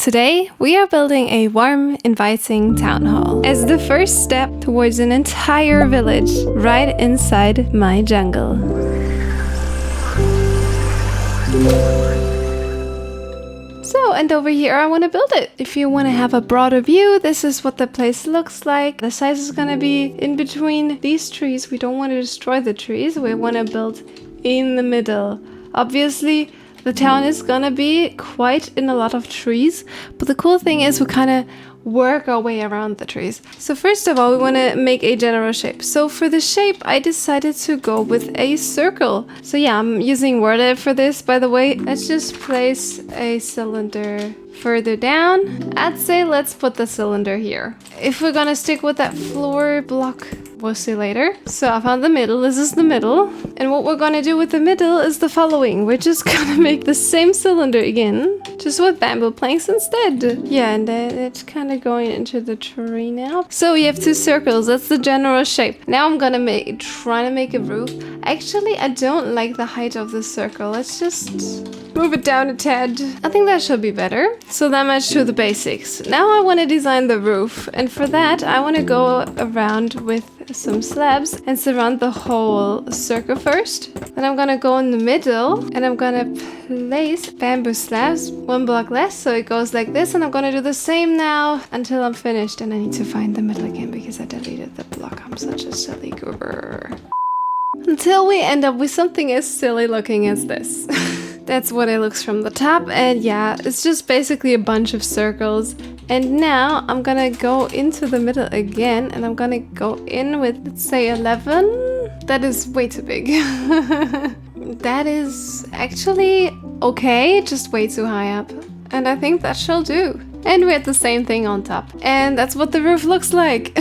Today, we are building a warm, inviting town hall as the first step towards an entire village right inside my jungle. So, and over here I want to build it. If you want to have a broader view, this is what the place looks like. The size is going to be in between these trees. We don't want to destroy the trees. We want to build in the middle. Obviously, the town is gonna be quite in a lot of trees, but the cool thing is we kind of work our way around the trees. So first of all, we want to make a general shape. So for the shape, I decided to go with a circle. So yeah, I'm using word edit for this, by the way. Let's just place a cylinder further down. I'd say let's put the cylinder here. If we're gonna stick with that floor block, we'll see later. So I found the middle. This is the middle. And what we're gonna do with the middle is the following. We're just gonna make the same cylinder again, just with bamboo planks instead. Yeah, and it's kind of going into the tree now. So we have two circles. That's the general shape. Now I'm gonna try to make a roof. Actually, I don't like the height of the circle. Let's just move it down a tad. I think that should be better. So that much to the basics. Now I want to design the roof. And for that, I want to go around with some slabs and surround the whole circle first. Then I'm gonna go in the middle and I'm gonna place bamboo slabs, one block less, so it goes like this. And I'm gonna do the same now until I'm finished. And I need to find the middle again because I deleted the block. I'm such a silly goober. Until we end up with something as silly looking as this. That's what it looks from the top. And yeah, it's just basically a bunch of circles. And now I'm gonna go into the middle again and I'm gonna go in with, let's say, 11. That is way too big. That is actually okay, just way too high up. And I think that shall do. And we had the same thing on top. And that's what the roof looks like.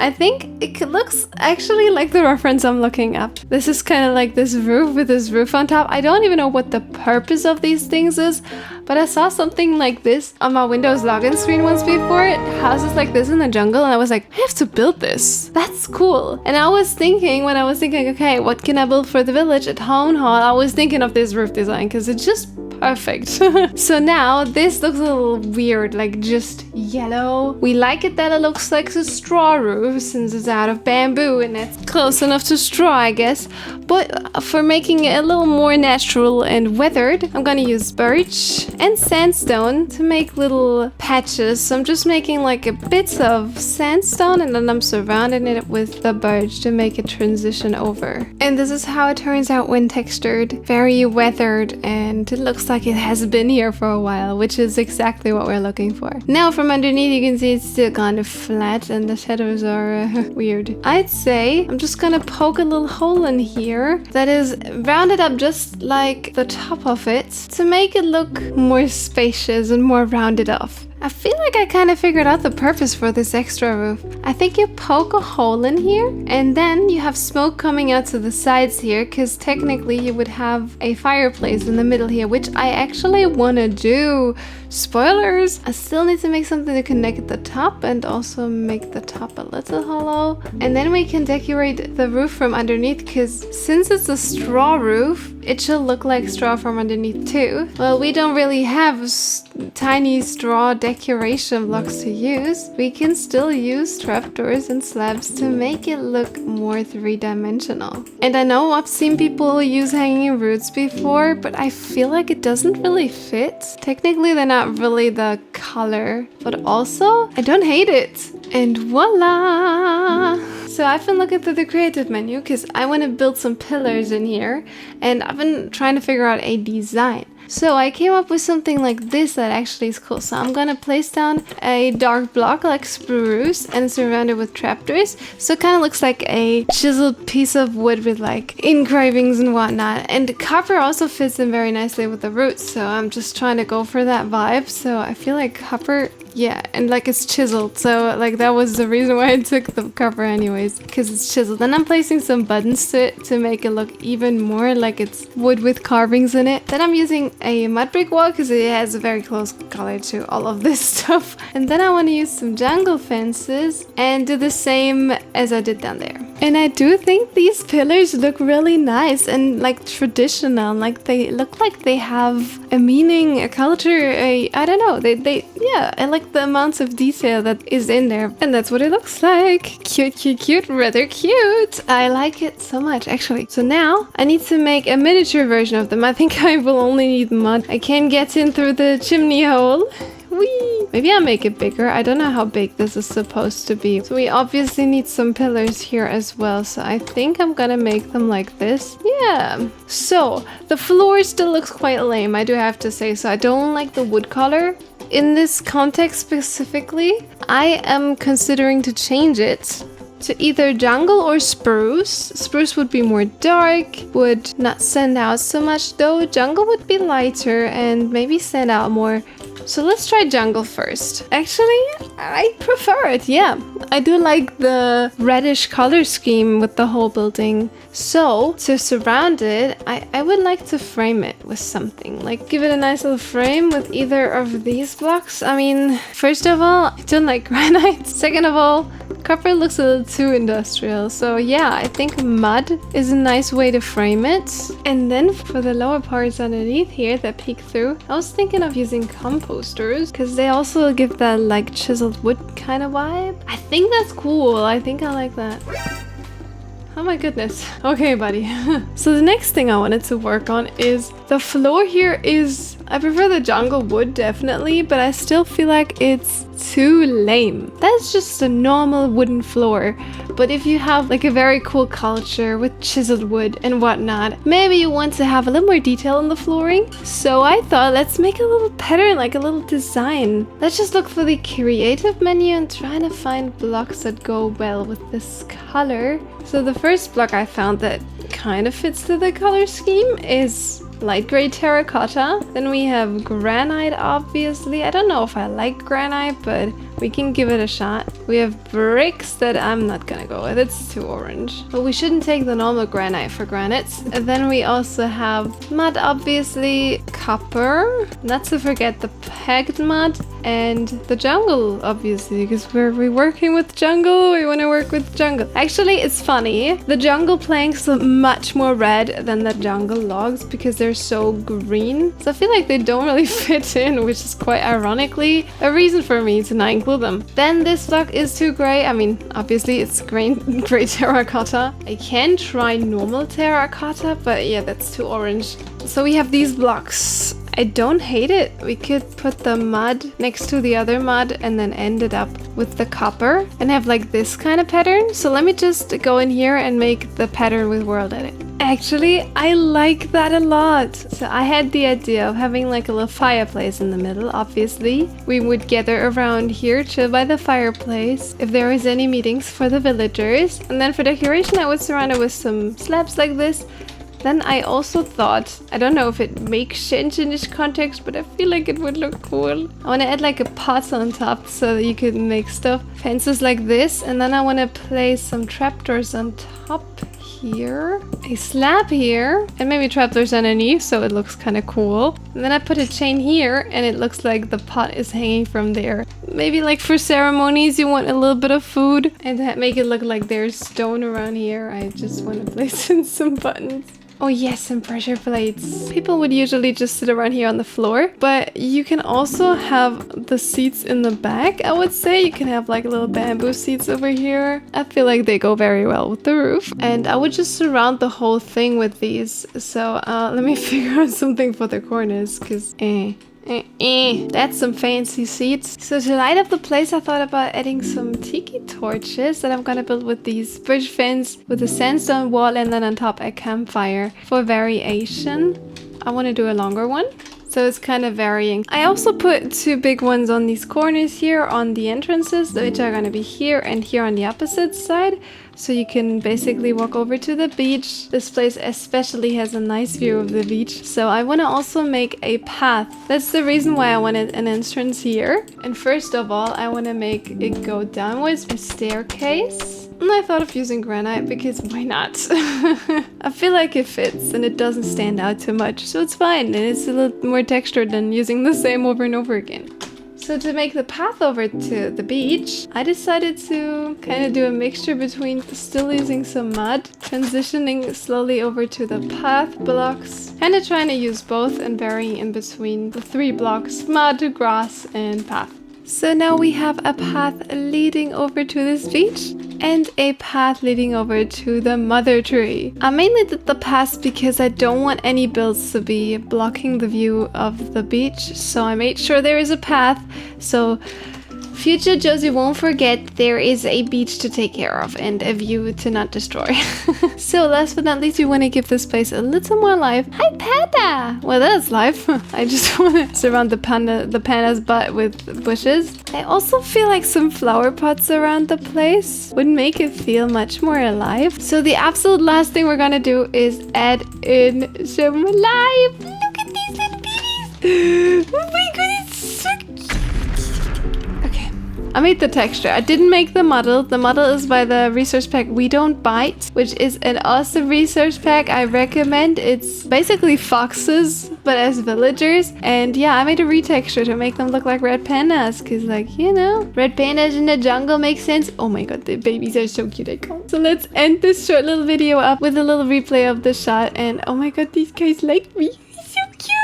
I think it looks actually like the reference I'm looking up. This is kind of like this roof with this roof on top. I don't even know what the purpose of these things is, but I saw something like this on my Windows login screen once before. Houses like this in the jungle, and I was like, I have to build this. That's cool. And I was thinking, when I was thinking, okay, what can I build for the village at town hall? I was thinking of this roof design because it's just perfect. So now this looks a little weird, like just yellow. We like it that it looks like a straw roof since it's out of bamboo and that's close enough to straw, I guess. But for making it a little more natural and weathered, I'm gonna use birch and sandstone to make little patches. So I'm just making like a bits of sandstone and then I'm surrounding it with the birch to make it transition over. And this is how it turns out when textured. Very weathered, and it looks like it has been here for a while, which is exactly what we're looking for. Now from underneath you can see it's still kind of flat and the shadows are weird. I'd say I'm just gonna poke a little hole in here that is rounded up just like the top of it to make it look more spacious and more rounded off. I feel like I kind of figured out the purpose for this extra roof. I think you poke a hole in here and then you have smoke coming out to the sides here, because technically you would have a fireplace in the middle here, which I actually want to do. Spoilers! I still need to make something to connect the top and also make the top a little hollow. And then we can decorate the roof from underneath, because since it's a straw roof, it should look like straw from underneath too. Well, we don't really have tiny straw decoration blocks to use. We can still use trapdoors and slabs to make it look more three-dimensional. And I know I've seen people use hanging roots before, but I feel like it doesn't really fit. Technically, they're not really the color, but also I don't hate it. And voila! So I've been looking through the creative menu because I want to build some pillars in here, and I've been trying to figure out a design. So I came up with something like this that actually is cool. So I'm gonna place down a dark block like spruce and surround it with trapdoors. So it kind of looks like a chiseled piece of wood with like engravings and whatnot. And copper also fits in very nicely with the roots. So I'm just trying to go for that vibe. So I feel like copper, yeah, and like it's chiseled. So like that was the reason why I took the copper anyways, because it's chiseled. And I'm placing some buttons to it to make it look even more like it's wood with carvings in it. Then I'm using a mud brick wall because it has a very close color to all of this stuff. And then I want to use some jungle fences and do the same as I did down there. And I do think these pillars look really nice and like traditional. Like they look like they have a meaning, a culture, I don't know. Yeah, I like the amounts of detail that is in there. And that's what it looks like. Cute, cute, cute, rather cute. I like it so much, actually. So now I need to make a miniature version of them. I think I will only need mud. I can't get in through the chimney hole. Whee! Maybe I'll make it bigger. I don't know how big this is supposed to be. So we obviously need some pillars here as well. So I think I'm gonna make them like this. Yeah. So the floor still looks quite lame, I do have to say. So I don't like the wood color. In this context specifically, I am considering to change it to either jungle or spruce. Spruce would be more dark, would not stand out so much though. Jungle would be lighter and maybe stand out more. So let's try jungle first. Actually, I prefer it, yeah. I do like the reddish color scheme with the whole building. So to surround it, I would like to frame it with something. Like give it a nice little frame with either of these blocks. I mean, first of all, I don't like granite. Second of all, copper looks a little too industrial. So yeah, I think mud is a nice way to frame it. And then for the lower parts underneath here that peek through, I was thinking of using composters because they also give that like chiseled wood kind of vibe. I think that's cool. I think I like that. Oh my goodness. Okay, buddy. So the next thing I wanted to work on is the floor here is... I prefer the jungle wood, definitely, but I still feel like it's too lame. That's just a normal wooden floor. But if you have like a very cool culture with chiseled wood and whatnot, maybe you want to have a little more detail in the flooring. So I thought, let's make a little pattern, like a little design. Let's just look for the creative menu and try to find blocks that go well with this color. So the first block I found that kind of fits to the color scheme is light gray terracotta. Then we have granite, obviously. I don't know if I like granite, but we can give it a shot. We have bricks that I'm not gonna go with. It's too orange. But we shouldn't take the normal granite for granites. And then we also have mud, obviously. Copper. Not to forget the pegged mud. And the jungle, obviously, because we're working with jungle. We want to work with jungle. Actually, it's funny. The jungle planks look much more red than the jungle logs because they're so green. So I feel like they don't really fit in, which is quite ironically a reason for me to not include them. Then this block is too gray. I mean, obviously it's gray terracotta. I can try normal terracotta, but yeah, that's too orange. So we have these blocks. I don't hate it. We could put the mud next to the other mud and then end it up with the copper and have like this kind of pattern. So let me just go in here and make the pattern with World Edit. Actually, I like that a lot. So I had the idea of having like a little fireplace in the middle, obviously. We would gather around here, chill by the fireplace if there was any meetings for the villagers. And then for decoration, I would surround it with some slabs like this. Then I also thought, I don't know if it makes sense in this context, but I feel like it would look cool. I want to add like a pot on top so that you can make stuff. Fences like this. And then I want to place some trapdoors on top here. A slab here. And maybe trapdoors underneath so it looks kind of cool. And then I put a chain here and it looks like the pot is hanging from there. Maybe like for ceremonies you want a little bit of food and make it look like there's stone around here. I just want to place in some buttons. Oh yes, and pressure plates. People would usually just sit around here on the floor, but you can also have the seats in the back, I would say. You can have like little bamboo seats over here. I feel like they go very well with the roof. And I would just surround the whole thing with these. So let me figure out something for the corners, because that's some fancy seats. So to light up the place, I thought about adding some tiki torches that I'm gonna build with these bridge fence with a sandstone wall and then on top a campfire for variation. I want to do a longer one, so it's kind of varying. I also put two big ones on these corners here on the entrances, which are gonna be here and here on the opposite side. So you can basically walk over to the beach. This place especially has a nice view of the beach. So I want to also make a path. That's the reason why I wanted an entrance here. And first of all, I want to make it go downwards, a staircase. And I thought of using granite because why not? I feel like it fits and it doesn't stand out too much. So it's fine and it's a little more textured than using the same over and over again. So to make the path over to the beach, I decided to kind of do a mixture between still using some mud, transitioning slowly over to the path blocks, kind of trying to use both and varying in between the 3 blocks, mud, grass, and path. So now we have a path leading over to this beach and a path leading over to the mother tree. I mainly did the path because I don't want any builds to be blocking the view of the beach, so I made sure there is a path so future Josie won't forget there is a beach to take care of and a view to not destroy. So last but not least, we want to give this place a little more life. Hi Panda! Well, that's life. I just want to surround the panda's butt with bushes. I also feel like some flower pots around the place would make it feel much more alive. So the absolute last thing we're gonna do is add in some life. Look at these little babies! Oh my goodness, so cute! Okay, I made the texture. I didn't make the model. The model is by the resource pack We Don't Bite, which is an awesome resource pack. I recommend. It's basically foxes, but as villagers. And yeah, I made a retexture to make them look like red pandas, because like, you know, red pandas in the jungle makes sense. Oh my god, the babies are so cute, I can't. So let's end this short little video up with a little replay of the shot. And oh my god, these guys like me. He's so cute.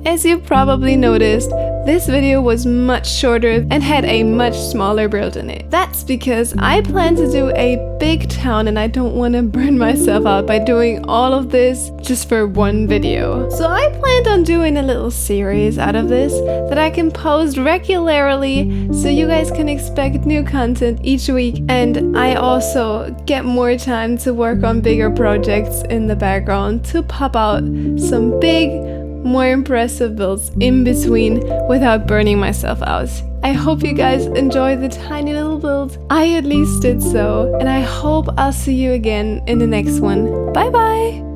As you probably noticed, this video was much shorter and had a much smaller build in it. That's because I plan to do a big town and I don't want to burn myself out by doing all of this just for one video. So I planned on doing a little series out of this that I can post regularly so you guys can expect new content each week, and I also get more time to work on bigger projects in the background to pop out some big, more impressive builds in between without burning myself out. I hope you guys enjoy the tiny little build. I at least did so, and I hope I'll see you again in the next one. Bye bye!